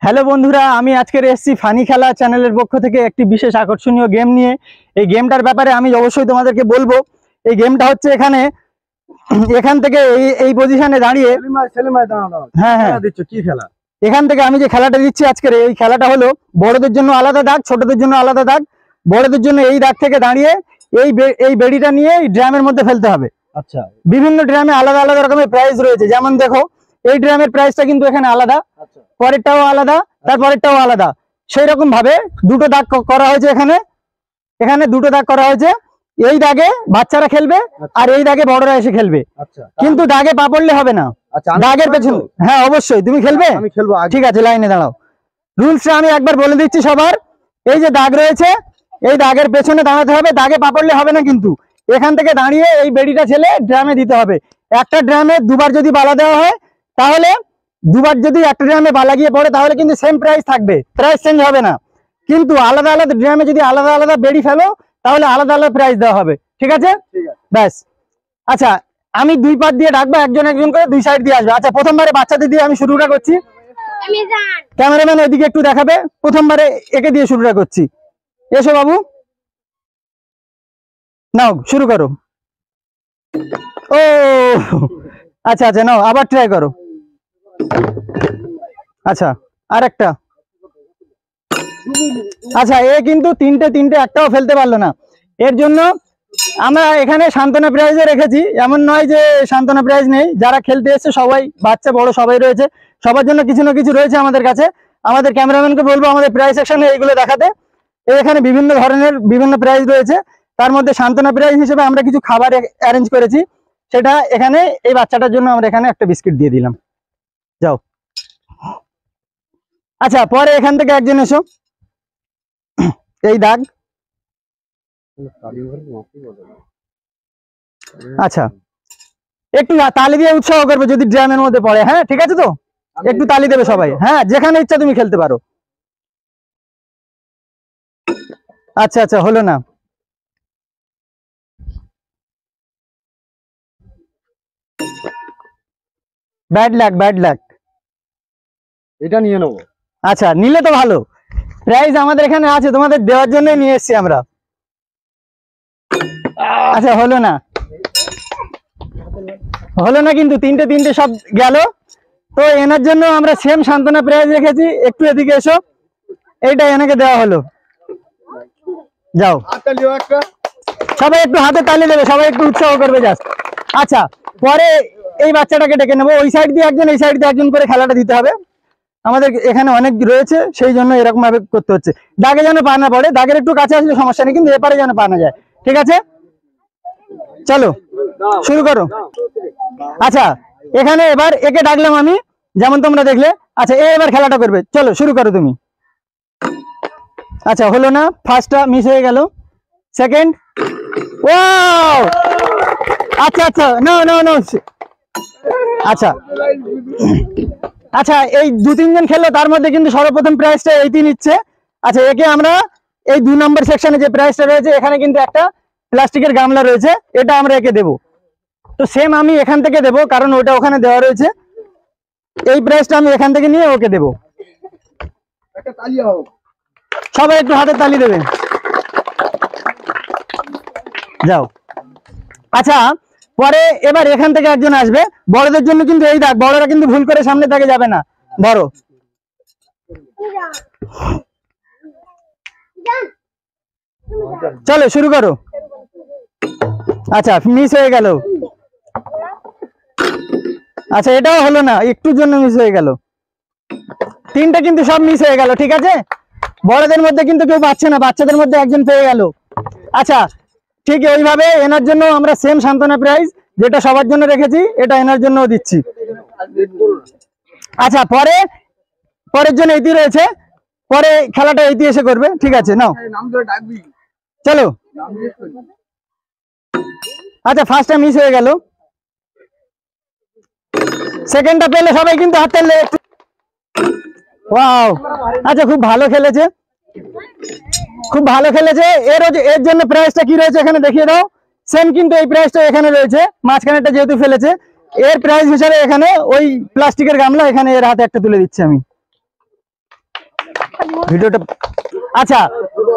Hello বন্ধুরা, আমি আজকের এসেছি ফানি খেলা চ্যানেলের পক্ষ থেকে একটি বিশেষ আকর্ষণীয় গেম নিয়ে। এই গেমটার ব্যাপারে আমি অবশ্যই তোমাদেরকে বলবো। এই গেমটা হচ্ছে এখান থেকে এই পজিশনে দাঁড়িয়ে হ্যাঁ হ্যাঁ কি খেলা? এখান থেকে আমি যে খেলাটা দিচ্ছি আজকের এই খেলাটা হলো বড়দের জন্য আলাদা দাগ, ছোটদের জন্য আলাদা দাগ। বড়দের জন্য এই দাগ থেকে দাঁড়িয়ে এই বেড়িটা নিয়ে এই ড্রামের মধ্যে ফেলতে হবে। আচ্ছা, বিভিন্ন ড্রামে আলাদা আলাদা রকমের প্রাইস রয়েছে। যেমন দেখো, এই ড্রামের প্রাইসটা কিন্তু এখানে আলাদা, আচ্ছা, পরেরটাও আলাদা, তারপরেরটাও আলাদা। সেই রকম ভাবে দুটো দাগ করা হয়েছে। এখানে দুটো দাগ করা হয়েছে। এই দাগে বাচ্চারা খেলবে আর এই দাগে বড়রা এসে খেলবে। আচ্ছা, কিন্তু দাগে পা পড়লে হবে না। আচ্ছা, দাগের পেছনে হ্যাঁ অবশ্যই তুমি খেলবে। আমি খেলবো। ঠিক আছে, লাইনে দাঁড়াও। রুলসটা আমি একবার বলে দিচ্ছি সবার। এই যে দাগ রয়েছে, এই দাগের পেছনে দাঁড়াতে হবে। দাগে পা পড়লে হবে না, কিন্তু এখান থেকে দাঁড়িয়ে এই বেড়িটা ছেলে ড্রামে দিতে হবে। একটা ড্রামে দুবার যদি বালা দেওয়া হয়, তাহলে দুবার যদি একটা ড্রামে বালা গিয়ে পড়ে, তাহলে কিন্তু সেম প্রাইস থাকবে, প্রাইস চেঞ্জ হবে না। কিন্তু আলাদা আলাদা ড্রামে যদি আলাদা আলাদা বেড়ি ফেলো, তাহলে আলাদা আলাদা প্রাইস দেওয়া হবে। ঠিক আছে, ব্যাস। আচ্ছা, আমি দুই পাত দিয়ে ডাকবো, একজন একজন করে দুই সাইড দিয়ে আসবে। আচ্ছা, প্রথমবারে বাচ্চাদের দিয়ে আমি শুরুটা করছি। ক্যামেরাম্যান এদিকে একটু দেখাবে। প্রথমবারে একে দিয়ে শুরুটা করছি। এসো বাবু, নাও শুরু করো। ও আচ্ছা আচ্ছা, নাও আবার ট্রাই করো। আচ্ছা, আর একটা। আচ্ছা, এ কিন্তু তিনটে একটাও ফেলতে পারলো না। এর জন্য আমরা এখানে সান্ত্বনা প্রাইজে রেখেছি। এমন নয় যে সান্ত্বনা প্রাইজ নেই। যারা খেলতে এসছে সবাই, বাচ্চা বড় সবাই রয়েছে। সবার জন্য কিছু না কিছু রয়েছে আমাদের কাছে। আমাদের ক্যামেরাম্যানকে বলবো আমাদের প্রাইজ সেকশনে এইগুলো দেখাতে। এখানে বিভিন্ন ধরনের বিভিন্ন প্রাইজ রয়েছে। তার মধ্যে সান্ত্বনা প্রাইজ হিসেবে আমরা কিছু খাবার অ্যারেঞ্জ করেছি। সেটা এখানে এই বাচ্চাটার জন্য আমরা এখানে একটা বিস্কিট দিয়ে দিলাম। যাও। আচ্ছা, পরে এখান থেকে একজন এসো। এই দাগ। আচ্ছা, একটু তালি দিয়ে উৎসাহ করবে যদি ড্রামের মধ্যে পড়ে। হ্যাঁ, ঠিক আছে তো? একটু তালি দেবে সবাই। হ্যাঁ, যেখানে ইচ্ছা তুমি খেলতে পারো। আচ্ছা আচ্ছা, হলো না। Bad luck, bad luck. এটা নিয়ে নেবো। আচ্ছা, নিলে তো ভালো। প্রাইজ আমাদের এখানে আছে, তোমাদের দেওয়ার জন্যই নিয়ে এসেছি আমরা। আচ্ছা, হলো না, হলো না, কিন্তু তিনটে সব গেল। তো এনার জন্য আমরা সেম সান্ত্বনা প্রাইজ রেখেছি। একটু এদিকে এসো। এইটা এনাকে দেওয়া হলো। যাও, সবাই একটু হাতে তালি দেবে, সবাই একটু উৎসাহ করবে জাস্ট। আচ্ছা, পরে এই বাচ্চাটাকে ডেকে নেবো। ওই সাইড দিয়ে একজন, এই সাইড দিয়ে একজন করে খেলাটা দিতে হবে। আমাদের এখানে অনেক রয়েছে, সেই জন্য এরকম ভাবে করতে হচ্ছে। দাগে যেন পা না পড়ে। দাগের একটু কাছে আসলে সমস্যা নেই, কিন্তু এপারে যেন পা না যায়। ঠিক আছে, চলো শুরু করো। আচ্ছা, এখানে এবার একে ডাকলাম আমি, যেমন তোমরা দেখলে। আচ্ছা, এবার খেলাটা করবে। চলো শুরু করো তুমি। আচ্ছা, হলো না, ফার্স্টটা মিস হয়ে গেল। সেকেন্ড। ও আচ্ছা আচ্ছা, নো নো নো। আচ্ছা আচ্ছা, এই দু তিনজন খেললো, তার মধ্যে কিন্তু সর্বপ্রথম প্রাইজটা এইটি নিচ্ছে। আচ্ছা, একে আমরা এই 2 নম্বর সেকশনে যে প্রাইজটা রয়েছে, এখানে কিন্তু একটা প্লাস্টিকের গামলা রয়েছে, এটা আমরা একে দেবো। তো সেম আমি এখান থেকে দেবো, কারণ ওটা ওখানে দেওয়া রয়েছে। এই প্রাইজটা আমি এখান থেকে নিয়ে ওকে দেবো। সবাই একটু হাতে তালি দেবে। যাও। আচ্ছা, পরে এবার এখান থেকে একজন আসবে। বড়দের জন্য কিন্তু এই দাগ, বড়রা কিন্তু ভুল করে সামনে দাগে যাবে না। ধরো, চলো শুরু করো। আচ্ছা, মিস হয়ে গেল। আচ্ছা, এটাও হলো না, একটুর জন্য মিস হয়ে গেল। তিনটা কিন্তু সব মিস হয়ে গেল। ঠিক আছে, বড়দের মধ্যে কিন্তু কেউ পাচ্ছে না, বাচ্চাদের মধ্যে একজন পেয়ে গেল। আচ্ছা, ঠিক ওইভাবে এনার জন্য আমরা সেম সান্ত্বনা প্রাইজ যেটা সবার জন্য রেখেছি, এটা এনার জন্য দিচ্ছি। আচ্ছা, পরের জন্য এইটি রয়েছে। পরে খেলাটা এইটি এসে করবে। ঠিক আছে, নাও চলো। আচ্ছা, ফার্স্টটা মিস হয়ে গেল। সেকেন্ডটা পেলে সবাই কিন্তু হাত তাললে। ওয়াও, আচ্ছা, খুব ভালো খেলেছে, খুব ভালো খেলেছে। এর জন্য প্রাইসটা কি রয়েছে এখানে দেখিয়ে দাও। সেম কিন্তু এই প্রাইসটা এখানে রয়েছে। মাঝখানেটা যেহেতু ফেলেছে, এর প্রাইস হিসাবে এখানে ওই প্লাস্টিকের গামলা এখানে এর হাতে একটা তুলে দিচ্ছি আমি। ভিডিওটা আচ্ছা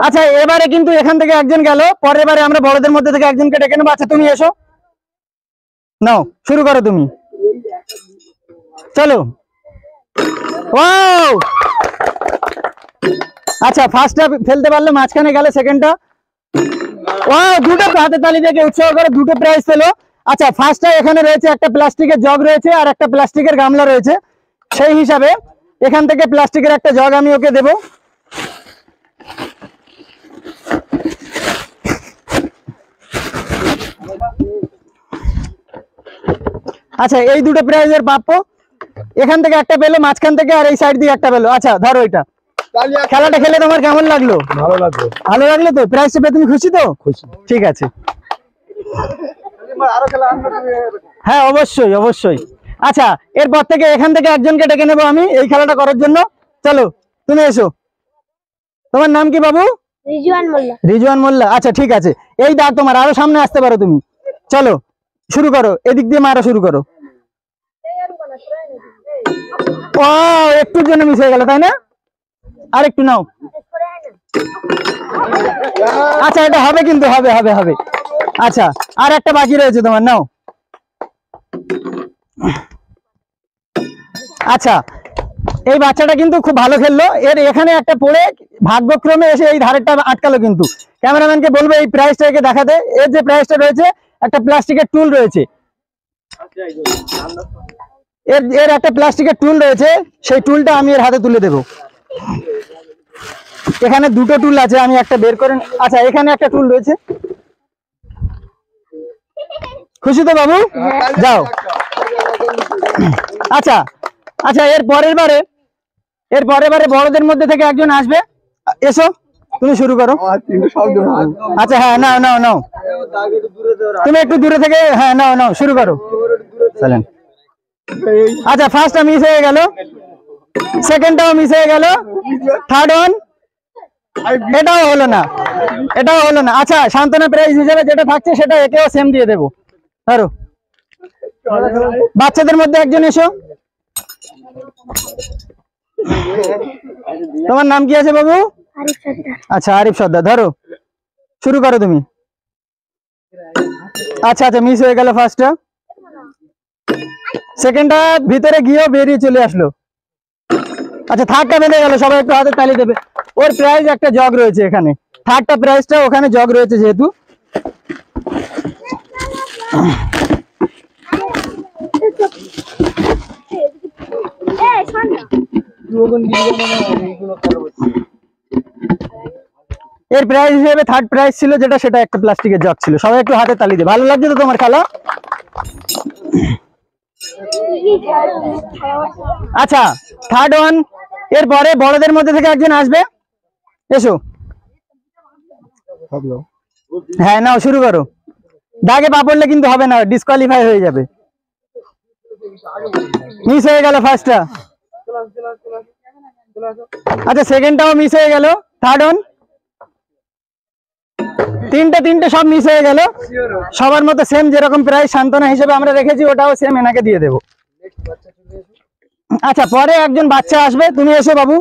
আচ্ছা, এবারে কিন্তু এখান থেকে একজন গেল, পরের বারে আমরা বড়দের মধ্যে থেকে একজনকে ডেকে নেবো। আচ্ছা তুমি এসো, নাও শুরু করো তুমি, চলো। ওয়াও, আচ্ছা ফার্স্টটা ফেলতে পারলে, মাঝখানে গেলে সেকেন্ডটা। ওয়াও, দুটো হাতে তালি দিয়ে উৎসাহ করে, দুটো প্রাইজ পেলো। আচ্ছা ফার্স্টটা এখানে রয়েছে একটা প্লাস্টিকের জগ রয়েছে আর একটা প্লাস্টিকের গামলা রয়েছে, সেই হিসাবে এখান থেকে প্লাস্টিকের একটা জগ আমি ওকে দেবো। আচ্ছা এই দুটো প্রাইজের প্রাপ্য, এখান থেকে একটা পেলো, মাঝখান থেকে আর এই সাইড দিয়ে একটা পেলো। আচ্ছা ধরো এটা। খেলাটা খেলে তোমার কেমন লাগলো? ভালো লাগলো। ভালো লাগলো তো? প্রাইজটা পেয়ে তুমি খুশি তো? খুশি। ঠিক আছে, হ্যাঁ অবশ্যই অবশ্যই। আচ্ছা এরপর থেকে এখান থেকে একজনকে ডেকে নেবো আমি এই খেলাটা করার জন্য। চলো তুমি এসো। তোমার নাম কি বাবু? রিজওয়ান মোল্লা। রিজওয়ান মোল্লা, আচ্ছা ঠিক আছে। এই দাগ তোমার, আরো সামনে আসতে পারো তুমি। চলো শুরু করো, এদিক দিয়ে মারা শুরু করো। ও একটুর জন্য মিস হয়ে গেল তাই না? আর একটু নাও। আচ্ছা এটা হবে কিন্তু, হবে হবে হবে। আচ্ছা আর একটা বাকি রয়েছে তোমার, নাও। আচ্ছা এই বাচ্চাটা কিন্তু খুব ভালো খেললো, এর এখানে একটা পড়ে ভাগ্যক্রমে এসে এই ধারেরটা আটকালো। কিন্তু ক্যামেরাম্যানকে বলবো এই প্রাইসটাকে দেখাতে। এর যে প্রাইসটা রয়েছে, একটা প্লাস্টিকের টুল রয়েছে, এর এর একটা প্লাস্টিকের টুল রয়েছে, সেই টুলটা আমি এর হাতে তুলে দেবো। এখানে দুটো টুল আছে, আমি একটা বের করে। আচ্ছা এখানে একটা টুল রয়েছে। খুশি তো বাবু? যাও। আচ্ছা আচ্ছা, এর পরের বারে বড়দের মধ্যে থেকে একজন আসবে। এসো তুমি শুরু করো। আচ্ছা হ্যাঁ, নাও নাও নাও, তুমি একটু দূরে থেকে, হ্যাঁ নাও নাও শুরু করো। চলেন। আচ্ছা ফার্স্টটা মিস হয়ে গেল, সেকেন্ডটাও মিস হয়ে গেল, থার্ড ওয়ান এটাও হলো না, এটাও হলো না। আচ্ছা সান্ত্বনা প্রাইজ হিসেবে যেটা থাকছে সেটা একেও সেম দিয়ে দেবো। ধরো, বাচ্চাদের মধ্যে একজন এসো। তোমার নাম কি আছে বাবু? আরিফ সর্দার। আচ্ছা আরিফ সর্দার, ধরো শুরু করো তুমি। আচ্ছা আচ্ছা মিস হয়ে গেল ফার্স্টটা, সেকেন্ডটা ভিতরে গিয়েও বেরিয়ে চলে আসলো। আচ্ছা থার্ডটা বেঁধে গেল, সবাই একটু হাতে তালি দেবে। ওর প্রাইজ একটা জগ রয়েছে এখানে, থার্ডটা প্রাইজটা ওখানে জগ রয়েছে যেহেতু। এর প্রাইজ হিসেবে থার্ড প্রাইজ ছিল যেটা, সেটা একটা প্লাস্টিকের জগ ছিল। সবাই একটু হাতে তালি দিয়ে। ভালো লাগছে তো তোমার খেলা? আচ্ছা থার্ড ওয়ান, এরপরে বড়দের মধ্যে থেকে একজন আসবে। এসো, হ্যাঁ নাও শুরু করো। দাগে পা পড়লে কিন্তু হবে না, ডিসকোয়ালিফাই হয়ে যাবে। মিস হয়ে গেল ফার্স্টটা। আচ্ছা সেকেন্ডটাও মিস হয়ে গেল, থার্ড ওয়ান, তিনটে সব মিস হয়ে গেল। সবার মতো সেম যেরকম প্রাইস সান্ত্বনা হিসেবে আমরা রেখেছি, ওটাও সেম এনাকে দিয়ে দেবো। আচ্ছা পরে একজন বাচ্চা আসবে, তুমি এসো বাবু।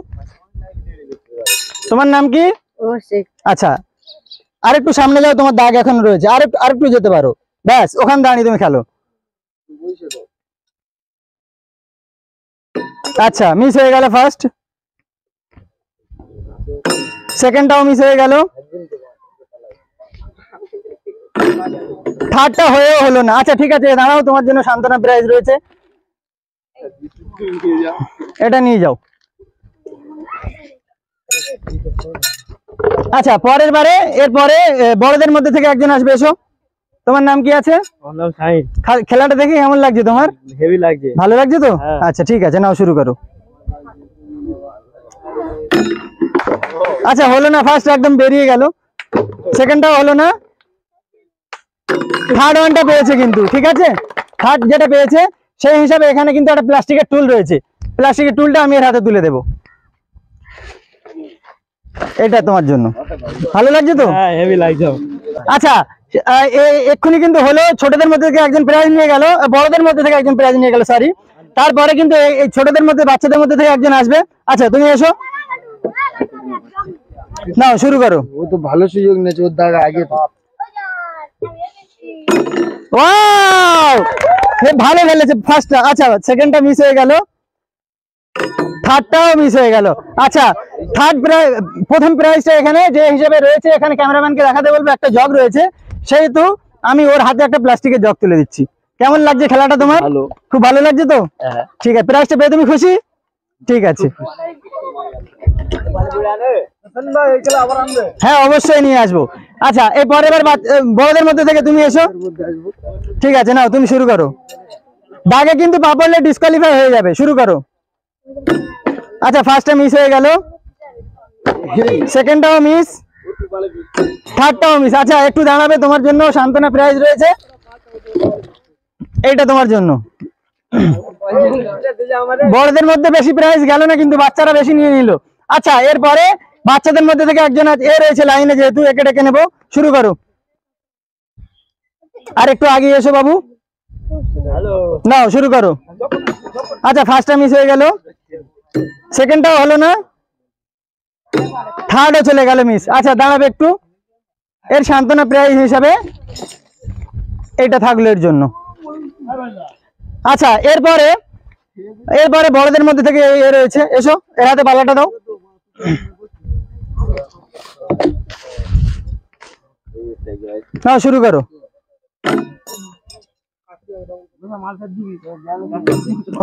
তোমার নাম কি? আচ্ছা আরেকটু সামনে যাও, তোমার দাগ এখন রয়েছে, আরেকটু যেতে পারো। ব্যাস ওখানে দাঁড়িয়ে তুমি খেলো। আচ্ছা মিস হয়ে গেল ফার্স্ট, সেকেন্ডটাও মিস হয়ে গেল, থার্ডটা হয়েও হলো না। আচ্ছা ঠিক আছে দাঁড়াও, তোমার জন্য সান্ত্বনা প্রাইজ রয়েছে, এটা নিয়ে যাও। আচ্ছা পরের বারে এরপরে বড়দের মধ্যে থেকে একজন আসবে। এসো, তোমার নাম কি আছে? খেলাটা দেখে কেমন লাগছে তোমার? হেভি লাগছে। ভালো লাগছে তো? আচ্ছা ঠিক আছে, নাও শুরু করো। আচ্ছা হলো না, ফার্স্ট একদম বেরিয়ে গেল, সেকেন্ডটাও হলো না, থার্ড ওয়ানটা পেয়েছে কিন্তু। ঠিক আছে, থার্ড যেটা পেয়েছে সেই হিসাবে এখানে কিন্তু একটা প্লাস্টিকের টুল রয়েছে, প্লাস্টিকের টুলটা আমি এর হাতে তুলে দেবো। এটা তোমার জন্য। ভালো লাগছে তো? হ্যাঁ হেভি লাগছে। আচ্ছা এক্ষুনি কিন্তু হলো, ছোটদের মধ্যে থেকে একজন প্রাইজ নিয়ে গেল, বড়দের মধ্যে থেকে একজন প্রাইজ নিয়ে গেল, সরি। তারপরে কিন্তু এই ছোটদের মধ্যে, বাচ্চাদের মধ্যে থেকে একজন আসবে। আচ্ছা তুমি এসো, নাও শুরু করো। ও তো ভালো সুযোগ নিয়েছে, ওর দাগ আগে তো। ওয়াও, এ ভালো খেলেছে ফার্স্টটা। আচ্ছা সেকেন্ডটা মিস হয়ে গেল, থার্ডটাও মিস হয়ে গেল। আচ্ছা প্রথম প্রাইজটা এখানে যে হিসেবে রয়েছে, এখানে ক্যামেরাম্যানকে দেখাতে বলবো, একটা জগ রয়েছে, সেহেতু আমি ওর হাতে একটা প্লাস্টিকের জগ তুলে দিচ্ছি। কেমন লাগছে খেলাটা তোমার? ভালো। খুব ভালো লাগছে তো? ঠিক আছে, প্রাইজটা পেয়ে তুমি খুশি? ঠিক আছে, হ্যাঁ অবশ্যই নিয়ে আসবো। আচ্ছা এরপর এবার বড়দের মধ্যে থেকে তুমি এসো। ঠিক আছে, নাও তুমি শুরু করো। দাগে কিন্তু পা পড়লে ডিসকোয়ালিফাই হয়ে যাবে। শুরু করো। আচ্ছা ফার্স্টটা মিস হয়ে গেল, সেকেন্ডটাও মিস, থার্ডটাও মিস। আচ্ছা একটু দাঁড়াবে, তোমার জন্য সান্ত্বনা প্রাইজ রয়েছে, এইটা তোমার জন্য। বড়দের মধ্যে বেশি প্রাইজ গেল না, কিন্তু বাচ্চারা বেশি নিয়ে নিল। আচ্ছা এরপরে বাচ্চাদের মধ্যে থেকে একজন এ রয়েছে লাইনে, যেহেতু একে ডেকে নেবো। শুরু করো। আর একটু আগে এসো বাবু, নাও শুরু করো। আচ্ছা ফার্স্টটা মিস হয়ে গেল, সেকেন্ডটাও হলো না, থার্ডও চলে গেল মিস। আচ্ছা দাঁড়াবে একটু, এর সান্ত্বনা প্রাইজ হিসাবে এটা থাকলো এর জন্য। আচ্ছা এরপরে বড়দের মধ্যে থেকে এ রয়েছে, এসো, এর হাতে পাল্লাটা দাও। নাও শুরু করো।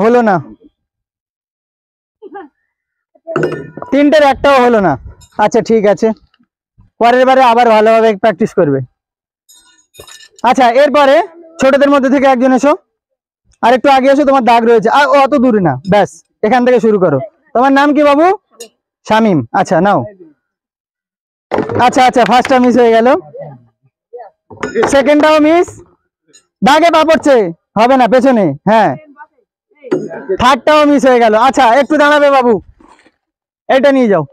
হলো না, তিনটের একটাও হলো না। আচ্ছা ঠিক আছে, পরের বারে আবার ভালোভাবে প্র্যাকটিস করবে। আচ্ছা এরপরে ছোটদের মধ্যে থেকে একজন এসো, আর একটু আগে এসো, তোমার দাগ রয়েছে, আর অত দূরে না, ব্যাস এখান থেকে শুরু করো। তোমার নাম কি বাবু? শামিম। আচ্ছা নাও। আচ্ছা আচ্ছা ফার্স্টটা মিস হয়ে গেল, সেকেন্ডটাও মিস, দাগে পা পড়ছে, হবে না, পেছনে, হ্যাঁ, থার্ডটাও মিস হয়ে গেল। আচ্ছা একটু দাঁড়াবে বাবু, এটা নিয়ে যাও।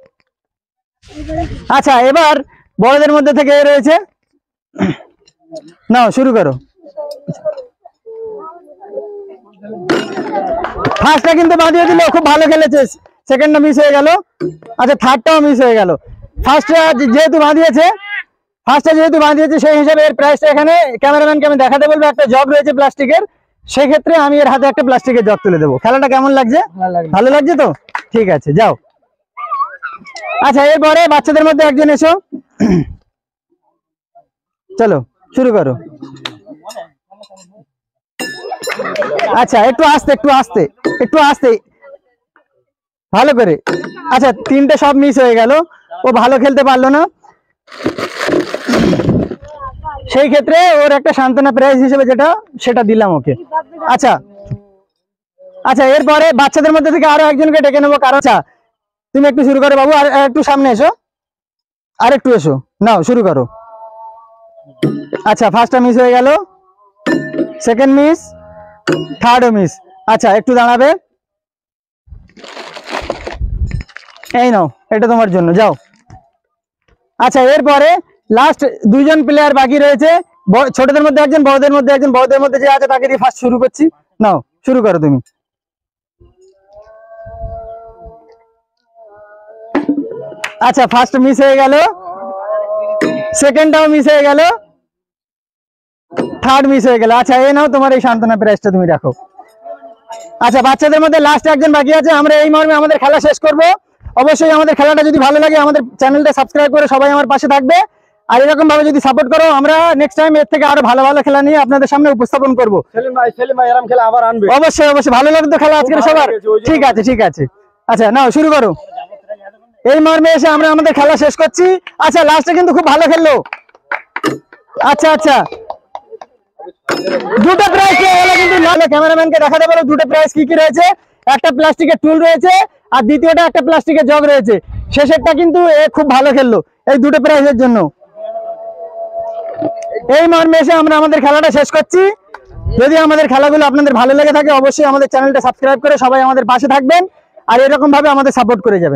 আচ্ছা এবার বড়দের মধ্যে থেকে এ রয়েছে, নাও শুরু করো। ফার্স্টটা কিন্তু বাঁধিয়ে দিল, খুব ভালো খেলেছে, সেকেন্ডটা মিস হয়ে গেল। আচ্ছা থার্ডটাও মিস হয়ে গেল। ফার্স্টটা যেহেতু বাঁধিয়েছে সেই হিসাবে এর প্রাইসটা এখানে ক্যামেরাম্যানকে আমি দেখাতে বলবো। একটা জগ রয়েছে প্লাস্টিকের, সেক্ষেত্রে আমি এর হাতে একটা প্লাস্টিকের জগ তুলে দেবো। খেলাটা কেমন লাগছে? ভালো লাগছে তো? ঠিক আছে যাও। আচ্ছা এরপরে বাচ্চাদের মধ্যে একজন এসো, চলো শুরু করো। আচ্ছা একটু আস্তে ভালো করে। আচ্ছা তিনটে সব মিস হয়ে গেল, ও ভালো খেলতে পারলো না, সেই ক্ষেত্রে ওর একটা সান্ত্বনা প্রাইজ হিসেবে সেটা দিলাম ওকে। আচ্ছা এরপরে বাচ্চাদের মধ্যে থেকে আরো একজনকে ডেকে নেবো, কারণ আচ্ছা তুমি একটু শুরু করো বাবু, আর একটু সামনে এসো, আর একটু এসো, নাও শুরু করো। আচ্ছা ফার্স্টটা মিস হয়ে গেল, সেকেন্ড মিস, থার্ডও মিস। আচ্ছা একটু দাঁড়াবে, এই নাও এটা তোমার জন্য, যাও। আচ্ছা এরপরে লাস্ট দুইজন প্লেয়ার বাকি রয়েছে, ছোটদের মধ্যে একজন, বড়দের মধ্যে একজন। বড়দের মধ্যে যে আছে তাকে দিয়ে ফার্স্ট শুরু করছি, নাও শুরু করো তুমি। আচ্ছা ফার্স্ট মিস হয়ে গেল, সেকেন্ডটাও মিস হয়ে গেল, থার্ড মিস হয়ে গেল। আচ্ছা এই নাও তোমার এই সান্ত্বনা প্রাইজটা তুমি রাখো। আচ্ছা বাচ্চাদের মধ্যে লাস্ট একজন বাকি আছে, আমরা এই মর্মে আমাদের খেলা শেষ করব। অবশ্যই আমাদের খেলাটা যদি ভালো লাগে আমাদের চ্যানেলটা সাবস্ক্রাইব করে সবাই আমার পাশে থাকবে, আর এরকম ভাবে যদি সাপোর্ট করো আমরা নেক্সট টাইম এর থেকে আরো ভালো ভালো খেলা নিয়ে আপনাদের সামনে উপস্থাপন করব। সেলিম ভাই এরকম খেলা আবার আনবে। অবশ্যই ভালো লাগে তো খেলা আজকের সবার। ঠিক আছে আচ্ছা নাও শুরু করো। এই মর্মে এসে আমরা আমাদের খেলা শেষ করছি। আচ্ছা লাস্টে কিন্তু খুব ভালো খেললো। আচ্ছা দুটো প্রাইজ পেয়ে গেল, কিন্তু নাহলে ক্যামেরাম্যানকে দেখাতে পারো দুটো প্রাইজ কি কি রয়েছে। একটা প্লাস্টিকের টুল রয়েছে, আর দ্বিতীয়টা একটা প্লাস্টিকের জগ রয়েছে। শেষেরটা কিন্তু খুব ভালো খেললো এই দুটো প্রাইজের জন্য। এই মর্মে এসে আমরা আমাদের খেলাটা শেষ করছি। যদি আমাদের খেলাগুলো আপনাদের ভালো লেগে থাকে অবশ্যই আমাদের চ্যানেলটা সাবস্ক্রাইব করে সবাই আমাদের পাশে থাকবেন, আর এরকম ভাবে আমাদের সাপোর্ট করে যাবেন।